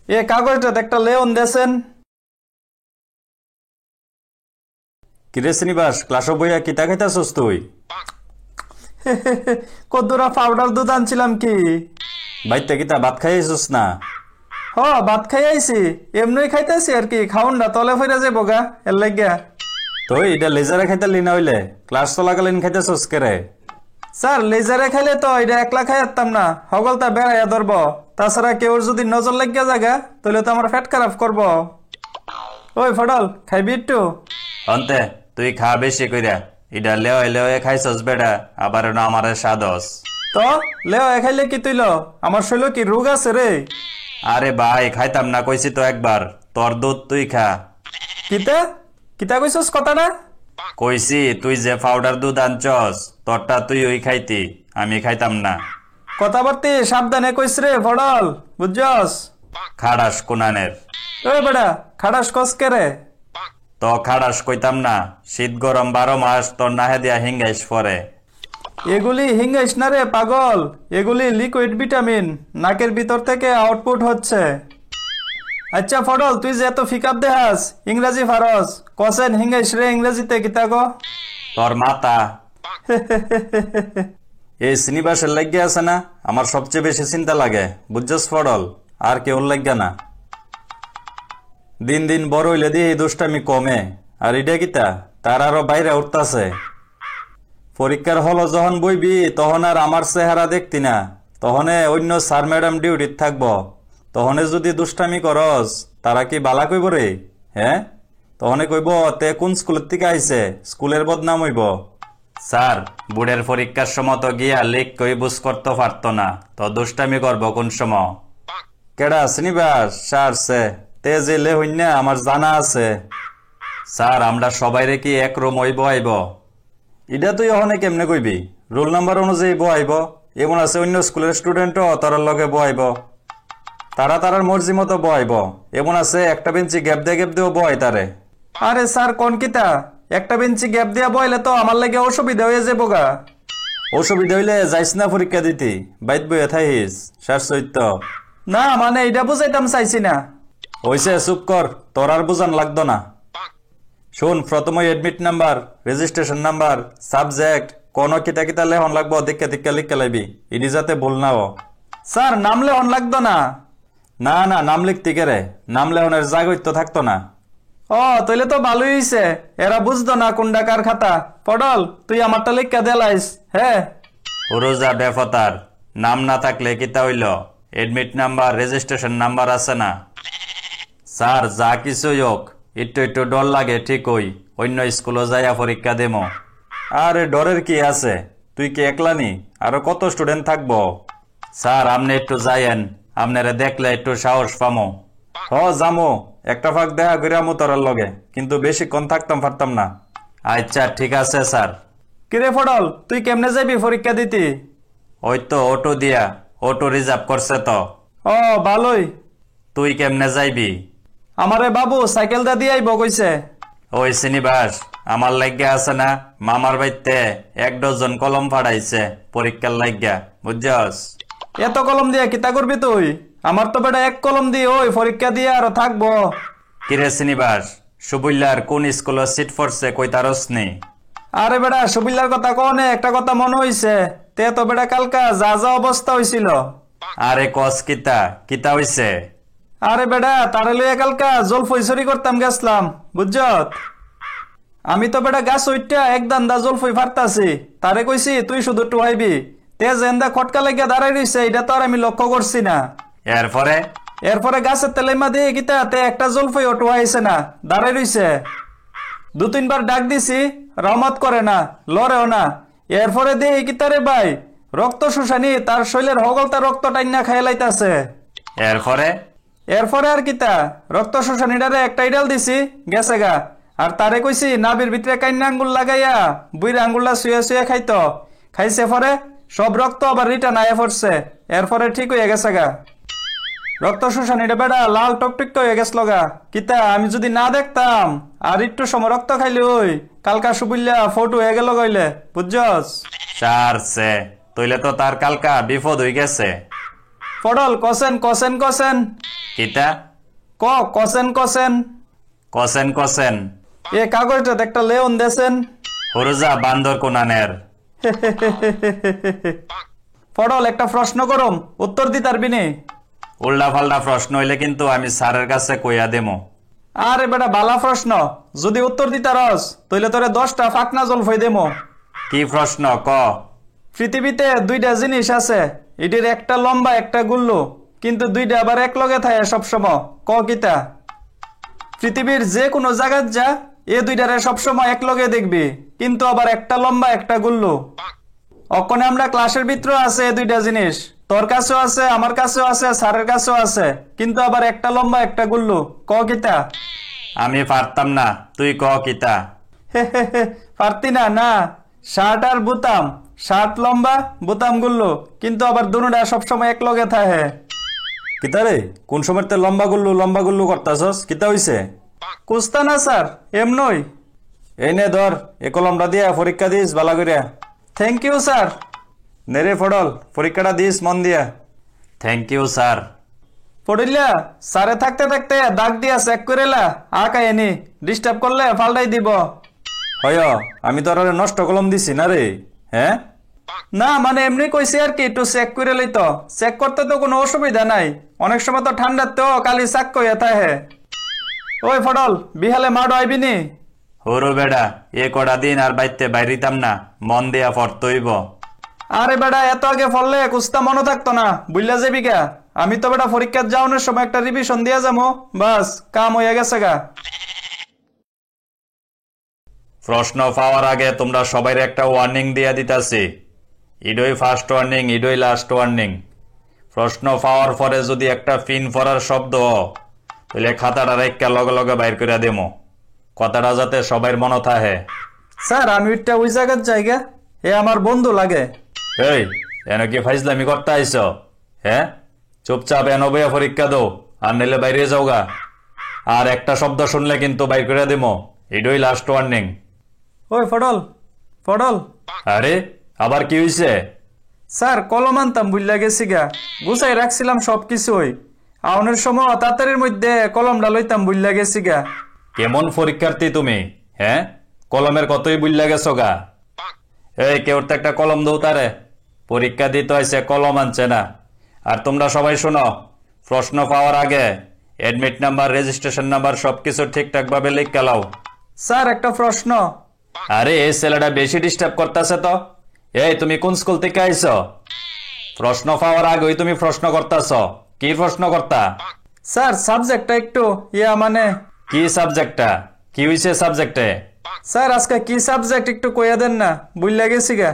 এ কাগজটাতে একটা লেওন দেছেন। কিরে শ্রীনিবাস, ক্লাস বইয়া কিতা খাইতাছস তুই? কদ্দুরা পাউডার দুধ আনছিলাম কি। বাইতে কিতা ভাত খাইছস না? হ, ভাত খাই আইছি, এমনি খাইতেছি আর কি, খাউনটা তলে ফিরে যাবো গা, এর লাগিয়া। তুই এটা লেজারে খাইতালি না হইলে ক্লাস চলাকালীন খাইতাছস কেরে? স্যার লেজারে খাইলে তো এটা একলা খাই আরতাম না, হগলটা বেড়াইয়া ধরব। তাছাড়া কেউ যদি নজর লাগিয়া জাগা তাহলে তো আমার পেট খারাপ করব। ওই ফডল, খাইবি একটু? অন্তে তুই খা বেশি কইরা, ইডা লেওয়া লেওয়া খাইছস বেটা, আবার না আমারে সাদস। তো লেও খাইলে কি তুইল? আমার শৈল কি রোগ আছে রে? আরে ভাই খাইতাম না কইছি তো একবার, তোর দুধ তুই খা। কিতা কিতা কইছস কথাটা? কইছি তুই যে পাউডার দুধ আনছস তোরটা তুই ওই খাইতি, আমি খাইতাম না। কথাবার্তি সাবধানে কইস রে ফডল, বুঝছস? খাড়াস কোনানের। ওই বেড়া, খাড়াস কস কে রে? তো খাড়াস কইতাম না, শীত গরম 12 মাস তোর নাহে দিয়া হিঙ্গাইস পরে। এগুলি হিঙ্গাইস না রে পাগল, এগুলি লিকুইড ভিটামিন, নাকের ভিতর থেকে আউটপুট হচ্ছে। আচ্ছা ফডল, তুই যে এত ফিকাপ দেহাস, ইংরেজি ফারস, কসেন হিঙ্গাইস রে ইংরেজিতে কিতা গো? তোর মাতা। এই শ্রীনিবাসের লাগিয়ে আছে না, আমার সবচেয়ে বেশি চিন্তা লাগে, বুঝছস ফডল? আর কেউ লাগিয়া না। দিন দিন বড় হইলে দিয়ে এই দোষটা কমে, আর এটা কিতা তার আরো বাইরে উঠতাছে। পরীক্ষার হল যখন বইবি তখন আর আমার চেহারা দেখতি না, তহনে অন্য স্যার ম্যাডাম ডিউটিত থাকবো। তহনে যদি দুষ্টামি করস তারা কি বালা কইব রে? হ্যাঁ, তহনে কইব তে কোন স্কুলের থেকে আইছে, স্কুলের বদনাম হইব। স্যার বুড়ের পরীক্ষার সময় তো গিয়া লিখ কই বুঝ করতে পারতো না, তো দুষ্টামি করব কোন সময়? কেডা শ্রীনিবাস সারছে তে যে লে হইনা আমার জানা আছে। স্যার আমরা সবাই রে কি এক রুম হইব আইব? ইটা তুই ওখানে কেমনে কইবি? রোল নাম্বার অনুযায়ী বহাইব, এমন আছে অন্য স্কুলের স্টুডেন্টও তারার লগে বহাইব, তারা তারার মর্জি মতো বহাইব, এমন আছে একটা বেঞ্চি গ্যাপ দিয়েও বহাই তারে। আরে স্যার কোন কিতা, একটা বেঞ্চি গ্যাপ দিয়া বইলে তো আমার লাগে অসুবিধা হয়ে যাবো গা। অসুবিধা হইলে যাইস না পরীক্ষা দিতি, বাইত বইয়া থাইস সার চৈত্য। না মানে এটা বুঝাইতাম চাইছি না। হইছে চুপ কর, তোর আর বুঝান লাগতো না। শুন, প্রথমে admit number, registration number, subject, কোন কিতা কিতা লেহন লাগবো দিক্কা দিক্কা লিখে লাইবি, ইডি যাতে ভুল না ও। স্যার নাম লেহন লাগতো না? না না, নাম লিখতে গেলে নাম লেহনের জাগত তো থাকতো না। ও তাইলে তো ভালোই হইছে, এরা বুঝতো না কোন ডাকার খাতা। পডল তুই আমারটা লিখা দেলাইস। হ্যাঁ রোজা বেফতার, নাম না থাকলে কিতা হইল? এডমিট নাম্বার রেজিস্ট্রেশন নাম্বার আছে না। স্যার যা কিছুই হোক একটু একটু ডর লাগে ঠিকই, অন্য স্কুলে যাইয়া পরীক্ষা দেমো। আরে ডরের কি আছে, তুই কি একলা নি, আরো কত স্টুডেন্ট থাকবো। স্যার আপনি একটু যাইয়েন, আপনারা দেখলে একটু সাহস পামো। হ যামো, একটা ফাঁক দেখা করিয়ামো তোরার লগে, কিন্তু বেশিক্ষণ থাকতাম পারতাম না। আচ্ছা ঠিক আছে স্যার। কিরে ফডল, তুই কেমনে যাবি পরীক্ষা দিতি? ওই তো অটো দিয়া, অটো রিজার্ভ করছে তো। ও ভালোই। তুই কেমনে যাইবি? আমারে বাবু সাইকেল দা দিয়াই বকইছে। ওই শ্রীনিবাস, আমার লাগিয়া আছে না, মামার বাইতে 1 ডজন কলম ফাড়াইছে পরীক্ষার লাগিয়া, বুঝছস? এত কলম দিয়া কিতা করবি তুই? আমার তো বেটা এক কলম দিয়ে ওই পরীক্ষা দিয়ে আর থাকবো। কিরে শ্রীনিবাস, সুবুল্লার কোন স্কুলের সিট পড়ছে কই তারস নি? আরে বেটা সুবিল্লার কথা কনে একটা কথা মনে হইছে, তে তো বেটা কালকা যা যা অবস্থা হইছিল। আরে কস কিতা কিতা হইছে? আরে বেটা তারে লইয়া কালকা জলফই করতাম গেছলাম, বুঝছত? আমি তো বেটা গাছ উইটা একদান দা জলফই ফারতাছি, তারে কইছি তুই শুধু টুহাইবি, তে জেন্দা খটকা লাগিয়া দাঁড়াই রইছে, এটা তো আর আমি লক্ষ্য করছি না। এরপরে গাছের তেলেমা দিয়ে গিতা তে একটা জলফই টুহাইছে না, দাঁড়াই রইছে। 2-3 বার ডাক দিছি, রহমত করে না, লড়েও না। এরপরে দিয়ে গিতারে ভাই রক্ত শুষানি, তার শৈলের হগলতা রক্ত টাইনা খাইলাইতাছে। এরপরে আর কিতা, রক্ত শোষণীটারে একটা ইডাল দিছি, গেছে গা। আর তারে কইছি নাবির ভিতরে কাইন্না আঙ্গুল লাগাইয়া বুইরা আঙ্গুলটা শুয়ে শুয়ে খাইতো, খাইছে পরে সব রক্ত আবার রিটার্ন আয়া পড়ছে, এরপরে ঠিক হয়ে গেছে গা। রক্ত শোষণীটা বেড়া লাল টকটক হয়ে গেছিল গা। কিতা আমি যদি না দেখতাম আর একটু সময় রক্ত খাইলে ওই কালকা সুবিল্লা ফটো হয়ে গেল গইলে, বুঝছস? সারছে তইলে তো তার কালকা বিপদ হয়ে গেছে। পডল কসেন কসেন কসেন। কিতা ক কসেন কসেন কসেন কসেন এ কাগজটাতে একটা লেওন দেছেন হরুজা বান্দর কোনানের ফডল একটা প্রশ্ন করম উত্তর দি তারবি নি উল্টা ফাল্টা প্রশ্ন হইলে কিন্তু আমি স্যারের কাছে কইয়া দেমো আরে বেটা বালা প্রশ্ন যদি উত্তর দিতারস তইলে তোরে 10টা ফাকনা জলফাই দেমো কি প্রশ্ন ক পৃথিবীতে দুইটা জিনিস আছে এটির একটা লম্বা একটা গুল্লু কিন্তু দুইটা আবার এক লগে থাকে সবসময় ক কিতা পৃথিবীর যে কোনো জায়গায় যা এ দুইটারে সবসময় এক লগে দেখবি কিন্তু আবার একটা লম্বা একটা গুল্লু অকনে আমরা ক্লাসের ভিতরে আছে এই দুইটা জিনিস তোর কাছেও আছে আমার কাছেও আছে স্যারের কাছেও আছে কিন্তু আবার একটা লম্বা একটা গুল্লু ক কিতা আমি পারতাম না তুই ক কিতা পারতি না না শার্ট আর বুতাম শার্ট লম্বা বুতাম গুল্লু কিন্তু আবার দুনুটা সবসময় এক লগে থাকে কিতা রে কোন সময় লম্বা গুল্লু করতাছস কিতা হইছে কুস্তা না স্যার এমনই এই নে ধর এ কলমটা দিয়া পরীক্ষা দিস বালা করিয়া থ্যাংক ইউ স্যার নেরে ফডল পরীক্ষাটা দিস মন দিয়া থ্যাংক ইউ স্যার পড়িলা স্যারে থাকতে থাকতে দাগ দিয়া চেক করেলা আকায়নি ডিস্টার্ব করলে ফালটাই দিব হয় আমি তো আর নষ্ট কলম দিছি না রে হ্যাঁ না মানে এমনি কইছি আর কি একটু চেক করে লইতো চেক করতে তো কোনো অসুবিধা নাই অনেক সময় তো ঠান্ডাতেও কালি চাক কইয়া থাকে ওই ফডল বিহালে মাড আইবি নি হরু বেড়া এ কটা দিন আর বাইতে বাইরিতাম না মন দিয়া ফরতইব আরে বেটা এত আগে ফললে কুস্তা মনে থাকতো না বুঝলা যাবি গা আমি তো বেটা পরীক্ষার যাওয়ানোর সময় একটা রিভিশন দিয়া যাবো বাস কাম হইয়া গেছে গা প্রশ্ন পাওয়ার আগে তোমরা সবাই একটা ওয়ার্নিং দিয়া দিতাছি ইডই ফার্স্ট ওয়ার্নিং ইডই লাস্ট ওয়ার্নিং প্রশ্ন পাওয়ার পরে যদি একটা পিন পড়ার শব্দ তাহলে খাতাটা রেখা লগে লগে বাইর করে দেমো কথাটা যাতে সবাই মনে থাকে স্যার আমি একটা ওই জায়গার জায়গা এ আমার বন্ধু লাগে এই এন কি ফাইজলামি করতে আইস হ্যাঁ চুপচাপ এন বইয়া পরীক্ষা দো আর নিলে বাইরে যাওগা আর একটা শব্দ শুনলে কিন্তু বাইর করে দেবো এটাই লাস্ট ওয়ার্নিং ওই ফডল ফডল আরে আবার কি হইছে স্যার কলম আনতাম বুঝলা গেছি গা গুছাই রাখছিলাম সবকিছুই আউনের সময় তাড়াতাড়ির মধ্যে কলমটা লইতাম বুঝলা গেছি গা কেমন পরীক্ষার্থী তুমি হ্যাঁ কলমের কতই বুঝলা গেছো গা এই কেউ তো একটা কলম দৌ তারে পরীক্ষা দিতে হয়েছে কলম আনছে না আর তোমরা সবাই শোনো প্রশ্ন পাওয়ার আগে এডমিট নাম্বার রেজিস্ট্রেশন নাম্বার সবকিছু ঠিকঠাক ভাবে লিখে লাও স্যার একটা প্রশ্ন আরে এই ছেলেটা বেশি ডিস্টার্ব করতেছে তো এই তুমি কোন স্কুল থেকে আইছো প্রশ্ন পাওয়ার আগেই তুমি প্রশ্ন করতেছ কি প্রশ্ন করতা স্যার সাবজেক্টটা একটু মানে কি সাবজেক্টটা কি হইছে সাবজেক্টে স্যার আজকে কি সাবজেক্ট একটু কইয়া দেন না বুঝলা গেছি গা